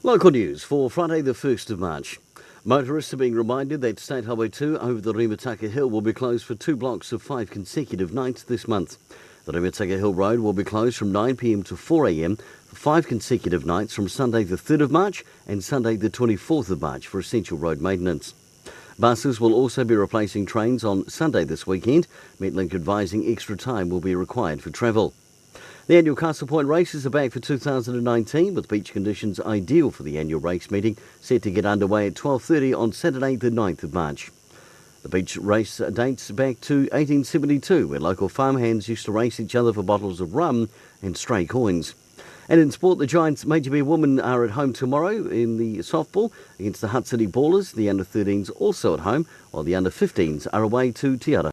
Local news for Friday the 1st of March. Motorists are being reminded that State Highway 2 over the Rimataka Hill will be closed for 2 blocks of 5 consecutive nights this month. The Rimataka Hill Road will be closed from 9 p.m. to 4 a.m. for 5 consecutive nights from Sunday the 3rd of March and Sunday the 24th of March for essential road maintenance. Buses will also be replacing trains on Sunday this weekend, Metlink advising extra time will be required for travel. The annual Castle Point races are back for 2019, with beach conditions ideal for the annual race meeting, set to get underway at 12:30 on Saturday the 9th of March. The beach race dates back to 1872, where local farmhands used to race each other for bottles of rum and stray coins. And in sport, the Giants' Major B women are at home tomorrow in the softball against the Hutt City Ballers. The under-13s also at home, while the under-15s are away to Te Ara.